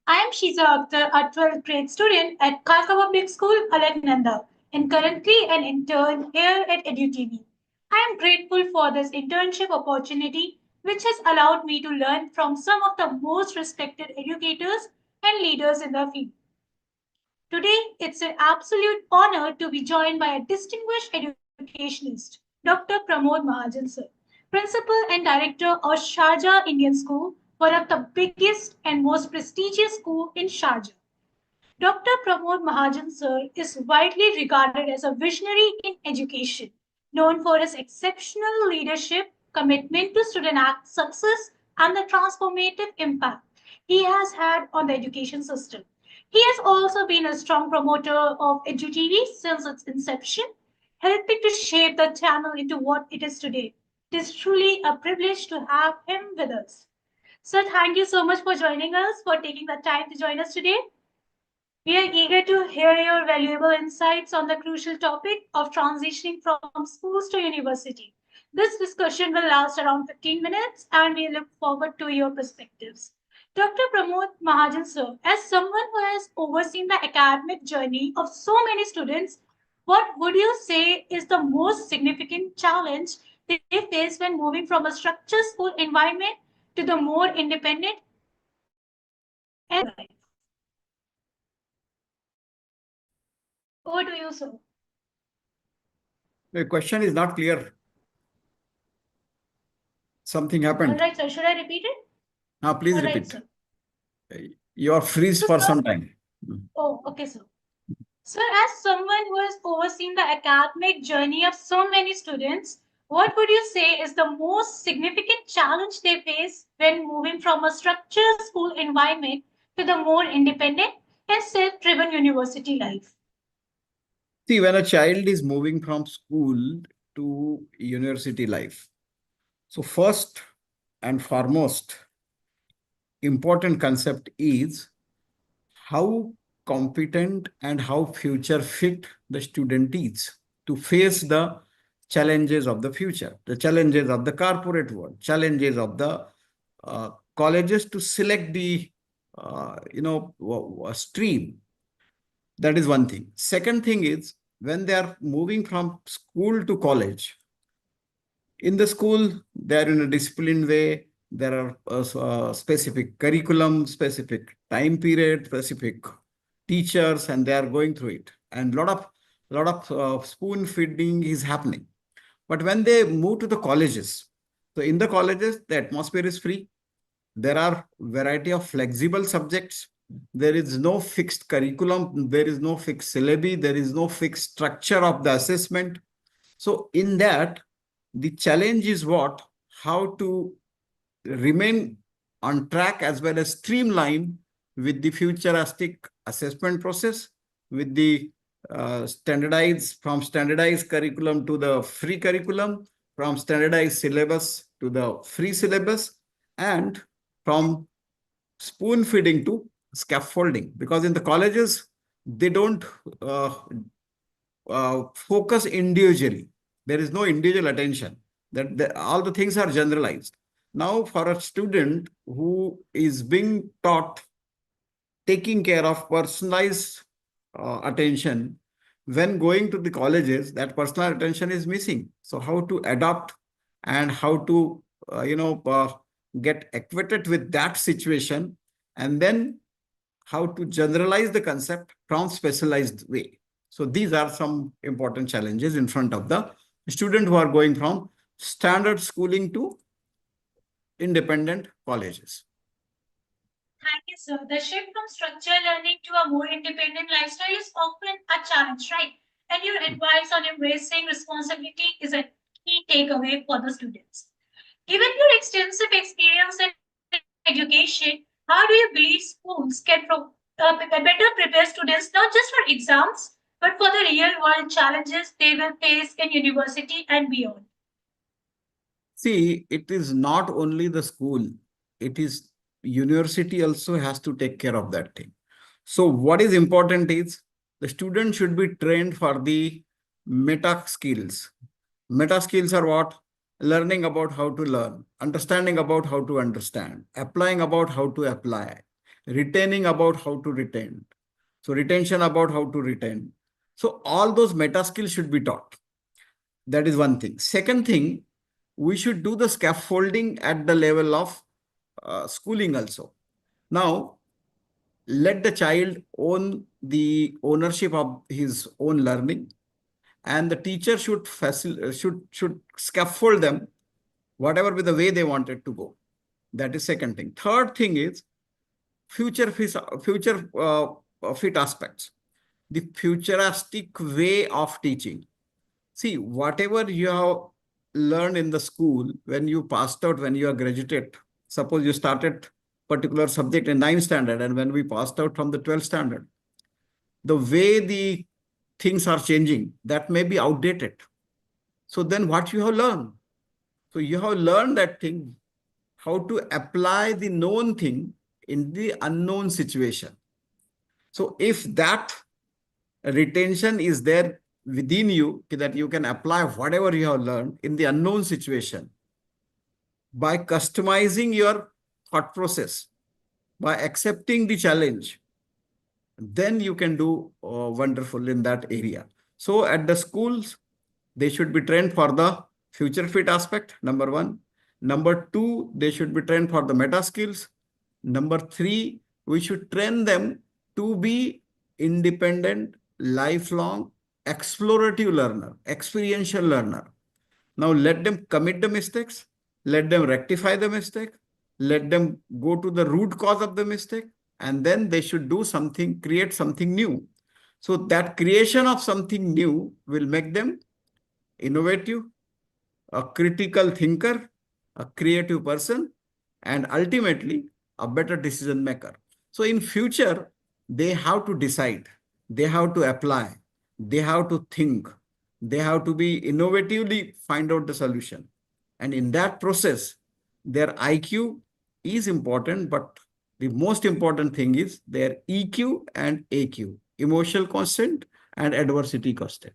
I am Shiza Akhtar, a 12th grade student at Khalsa Public School, Alaknanda, and currently an intern here at EDU TV. I am grateful for this internship opportunity, which has allowed me to learn from some of the most respected educators and leaders in the field. Today, it's an absolute honor to be joined by a distinguished educationist, Dr. Pramod Mahajan Sir, Principal and Director of Sharjah Indian School, one of the biggest and most prestigious schools in Sharjah. Dr. Pramod Mahajan Sir is widely regarded as a visionary in education, known for his exceptional leadership, commitment to student success, and the transformative impact he has had on the education system. He has also been a strong promoter of EduTV since its inception, helping to shape the channel into what it is today. It is truly a privilege to have him with us. Sir, thank you so much for joining us, for taking the time to join us today. We are eager to hear your valuable insights on the crucial topic of transitioning from schools to university. This discussion will last around 15 minutes and we look forward to your perspectives. Dr. Pramod Mahajan Sir, as someone who has overseen the academic journey of so many students, what would you say is the most significant challenge they face when moving from a structured school environment to the more independent and life? Over to you, sir. The question is not clear. Something All happened. right, sir. Should I repeat it? Please All right, repeat. sir. You are freeze So, for sir, some time. oh, okay, sir. Sir, as someone who has overseen the academic journey of so many students, what would you say is the most significant challenge they face when moving from a structured school environment to the more independent and self-driven university life? See, when a child is moving from school to university life, so first and foremost, important concept is how competent and how future fit the student is to face the challenges of the future, the challenges of the corporate world, challenges of the colleges to select the stream. That is one thing. Second thing is when they are moving from school to college. In the school, they are in a disciplined way. There are specific curriculum, specific time period, specific teachers, and they are going through it. And lot of spoon feeding is happening. But when they move to the colleges, so in the colleges, the atmosphere is free. There are variety of flexible subjects. There is no fixed curriculum. There is no fixed syllabi. There is no fixed structure of the assessment. So in that, the challenge is what? How to remain on track as well as streamline with the futuristic assessment process, with the standardized curriculum to the free curriculum, from standardized syllabus to the free syllabus, and from spoon feeding to scaffolding. Because in the colleges, they don't focus individually. There is no individual attention. That all the things are generalized. Now, for a student who is being taught taking care of personalized attention, when going to the colleges, that personal attention is missing. So how to adapt and how to, get acquainted with that situation, and then how to generalize the concept from specialized way. So these are some important challenges in front of the student who are going from standard schooling to independent colleges. Thank you, sir. The shift from structured learning to a more independent lifestyle is often a challenge, right? And your advice on embracing responsibility is a key takeaway for the students. Given your extensive experience in education, how do you believe schools can better prepare students not just for exams, but for the real world challenges they will face in university and beyond? See, it is not only the school, it is university also has to take care of that thing. So what is important is the student should be trained for the meta skills. Meta skills are what? Learning about how to learn, understanding about how to understand, applying about how to apply, retaining about how to retain. So retention about how to retain. So all those meta skills should be taught. That is one thing. Second thing, we should do the scaffolding at the level of schooling also. Now, let the child own the ownership of his own learning, and the teacher should scaffold them whatever be the way they want it to go. That is second thing. Third thing is future fit aspects, the futuristic way of teaching. See, whatever you have learned in the school, when you passed out, when you are graduated, suppose you started particular subject in 9th standard, and when we passed out from the 12th standard, the way the things are changing, that may be outdated. So then what you have learned? So you have learned that thing, how to apply the known thing in the unknown situation. So if that retention is there within you, that you can apply whatever you have learned in the unknown situation by customizing your thought process, by accepting the challenge, then you can do wonderful in that area. So at the schools, they should be trained for the future fit aspect, number one. Number two, they should be trained for the meta skills. Number three, we should train them to be independent, lifelong, explorative learner, experiential learner. Now let them commit the mistakes, let them rectify the mistake, let them go to the root cause of the mistake, and then they should do something, create something new. So that creation of something new will make them innovative, a critical thinker, a creative person, and ultimately a better decision maker. So in future, they have to decide, they have to apply, they have to think, they have to be innovatively find out the solution. And in that process, their IQ is important, but the most important thing is their EQ and AQ, emotional constant and adversity constant.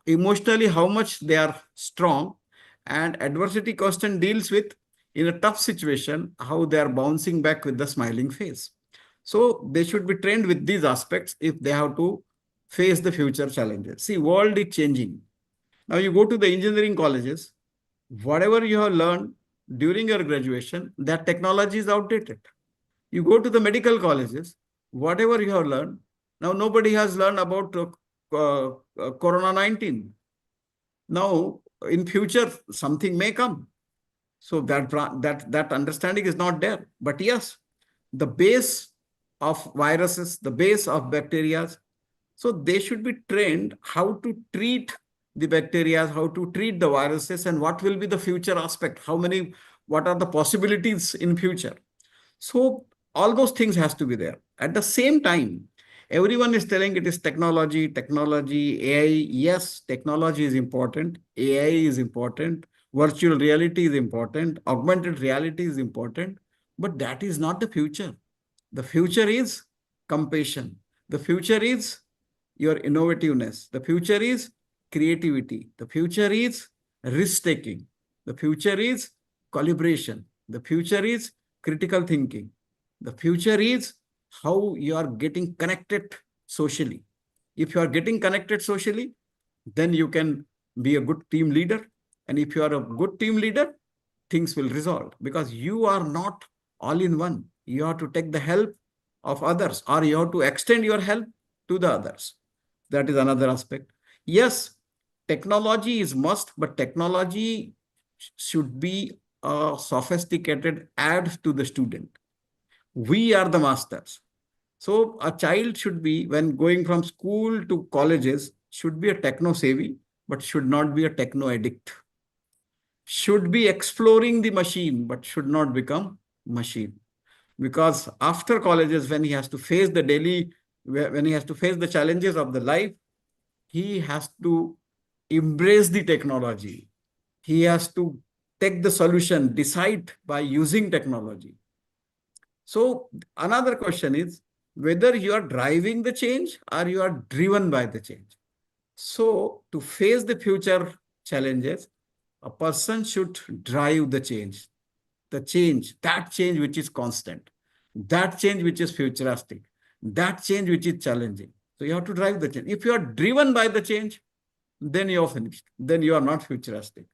Emotionally, how much they are strong, and adversity constant deals with in a tough situation, how they are bouncing back with the smiling face. So they should be trained with these aspects if they have to face the future challenges. See, world is changing. Now you go to the engineering colleges, whatever you have learned during your graduation, that technology is outdated. You go to the medical colleges, whatever you have learned, now nobody has learned about Corona 19. Now, in future, something may come. So that understanding is not there. But yes, the base of viruses, the base of bacteria, so they should be trained how to treat the bacteria, how to treat the viruses, and what will be the future aspect, what are the possibilities in future. So all those things has to be there. At the same time, everyone is telling it is technology, technology, AI. Yes, technology is important. AI is important. Virtual reality is important. Augmented reality is important. But that is not the future. The future is compassion. The future is your innovativeness. The future is creativity. The future is risk taking. The future is collaboration. The future is critical thinking. The future is how you are getting connected socially. If you are getting connected socially, then you can be a good team leader. And if you are a good team leader, things will resolve because you are not all in one. You have to take the help of others, or you have to extend your help to the others. That is another aspect. Yes, technology is must, but technology should be a sophisticated add to the student. We are the masters. So a child should be, when going from school to colleges, should be a techno savvy, but should not be a techno addict. Should be exploring the machine, but should not become machine. Because after colleges, when he has to face the daily, when he has to face the challenges of the life, he has to embrace the technology. He has to take the solution, decide by using technology. So another question is whether you are driving the change or you are driven by the change. So to face the future challenges, a person should drive the change, that change which is constant. that change which is futuristic, that change which is challenging. So you have to drive the change. If you are driven by the change, then you are finished. Then you are not futuristic.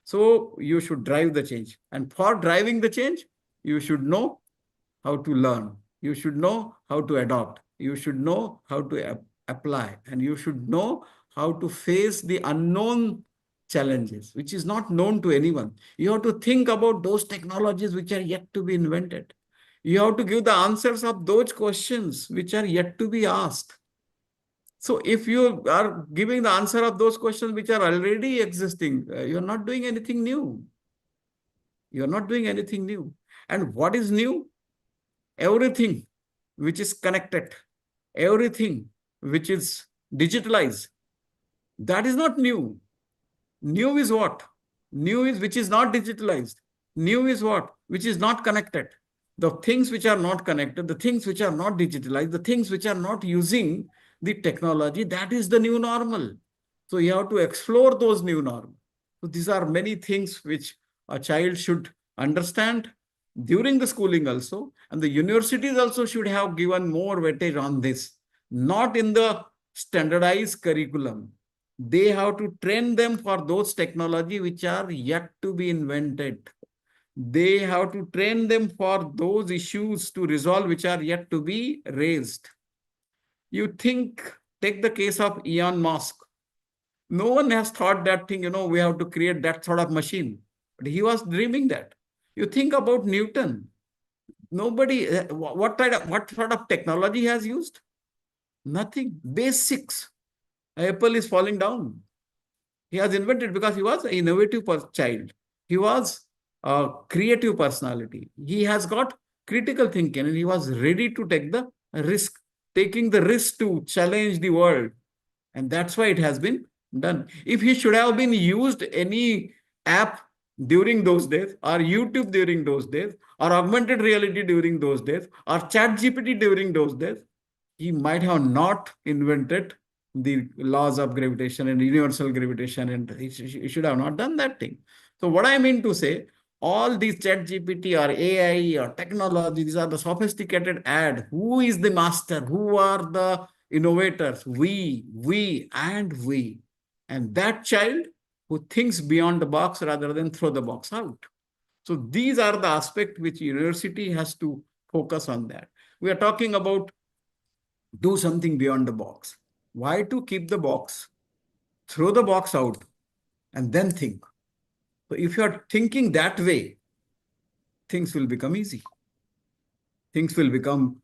So you should drive the change. And for driving the change, you should know how to learn. You should know how to adopt. You should know how to apply. And you should know how to face the unknown challenges, which is not known to anyone. You have to think about those technologies which are yet to be invented. You have to give the answers of those questions which are yet to be asked. So if you are giving the answer of those questions which are already existing, you're not doing anything new. You're not doing anything new. And what is new? Everything which is connected, everything which is digitalized, that is not new. New is what? New is which is not digitalized. New is what? Which is not connected. The things which are not connected, the things which are not digitalized, the things which are not using the technology, that is the new normal. So you have to explore those new normal. So these are many things which a child should understand during the schooling also. And the universities also should have given more weightage on this, not in the standardized curriculum. They have to train them for those technology which are yet to be invented. They have to train them for those issues to resolve which are yet to be raised. You think, take the case of Elon Musk. No one has thought that thing, we have to create that sort of machine. But he was dreaming that. You think about Newton. Nobody, what sort of technology he has used? Nothing. Basics. Apple is falling down. He has invented because he was an innovative child. He was a creative personality. He has got critical thinking and he was ready to take the risk, taking the risk to challenge the world. And that's why it has been done. If he should have been used any app during those days, or YouTube during those days, or augmented reality during those days, or chat GPT during those days, he might have not invented the laws of gravitation and universal gravitation, and he should have not done that thing. So what I mean to say, all these chat GPT or AI or technology, these are the sophisticated ad. Who is the master? Who are the innovators? We, and we. And that child who thinks beyond the box rather than throw the box out. So these are the aspects which university has to focus on that. We are talking about do something beyond the box. Why to keep the box? Throw the box out and then think. So if you are thinking that way, things will become easy. Things will become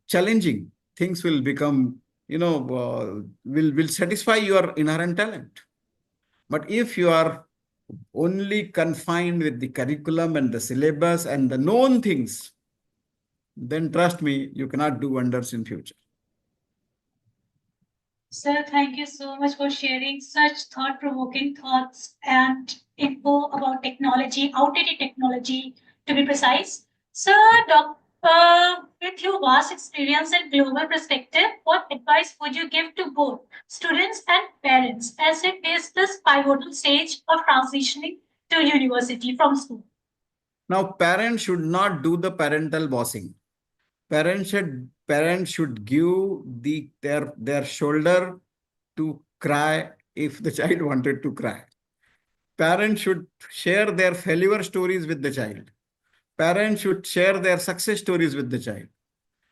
challenging. Things will become, will satisfy your inherent talent. But if you are only confined with the curriculum and the syllabus and the known things, then trust me, you cannot do wonders in future. Sir, thank you so much for sharing such thought-provoking thoughts and info about technology, outdated technology, to be precise. Sir, with your vast experience and global perspective, what advice would you give to both students and parents as they face this pivotal stage of transitioning to university from school? Now, parents should not do the parental bossing. Parents should give their shoulder to cry if the child wanted to cry. Parents should share their failure stories with the child. Parents should share their success stories with the child.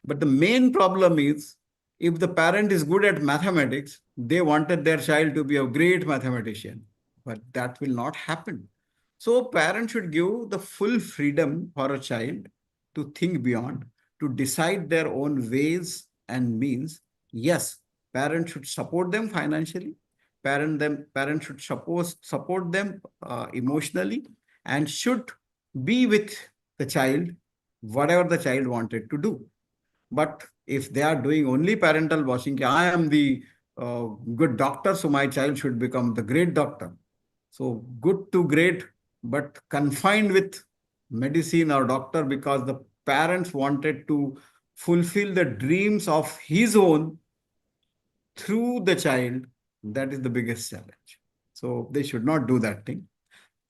But the main problem is, if the parent is good at mathematics, they wanted their child to be a great mathematician. But that will not happen. So parents should give the full freedom for a child to think beyond, to decide their own ways and means. Yes, parents should support them financially. Parents should support them emotionally, and should be with the child, whatever the child wanted to do. But if they are doing only parental washing, I am the good doctor, so my child should become the great doctor. So good to great, but confined with medicine or doctor because the parents wanted to fulfill the dreams of his own through the child, that is the biggest challenge. So they should not do that thing.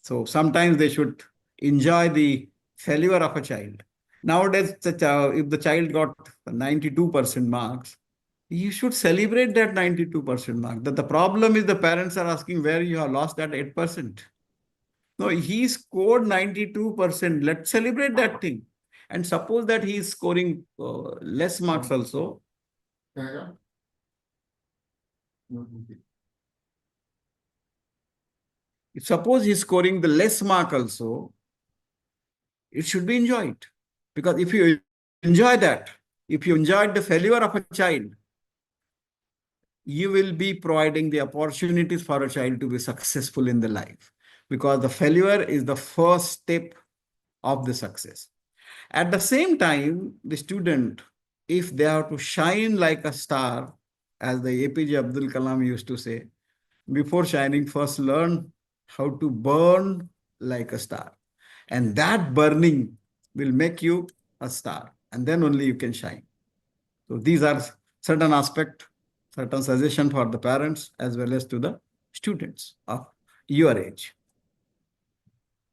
So sometimes they should enjoy the failure of a child. Nowadays, if the child got 92% marks, you should celebrate that 92% mark. That the problem is the parents are asking where you have lost that 8%. No, he scored 92%. Let's celebrate that thing. And suppose that he is scoring less marks also. Suppose he's scoring the less mark also, it should be enjoyed. Because if you enjoy that, if you enjoyed the failure of a child, you will be providing the opportunities for a child to be successful in the life. Because the failure is the first step of the success. At the same time, the student, if they have to shine like a star, as the APJ Abdul Kalam used to say, before shining, first learn how to burn like a star. And that burning will make you a star. And then only you can shine. So these are certain aspects, certain suggestion for the parents as well as to the students of your age.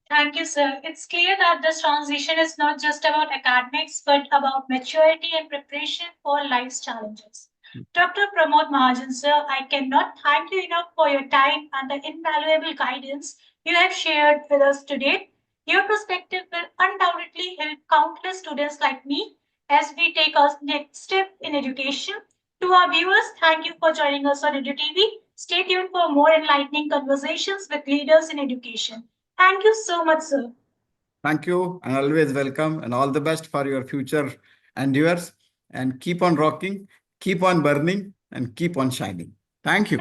Thank you, sir. It's clear that this transition is not just about academics, but about maturity and preparation for life's challenges. Dr. Pramod Mahajan, sir, I cannot thank you enough for your time and the invaluable guidance you have shared with us today. Your perspective will undoubtedly help countless students like me as we take our next step in education. To our viewers, thank you for joining us on EDU TV. Stay tuned for more enlightening conversations with leaders in education. Thank you so much, sir. Thank you and always welcome and all the best for your future endeavors and keep on rocking, keep on burning and keep on shining. Thank you.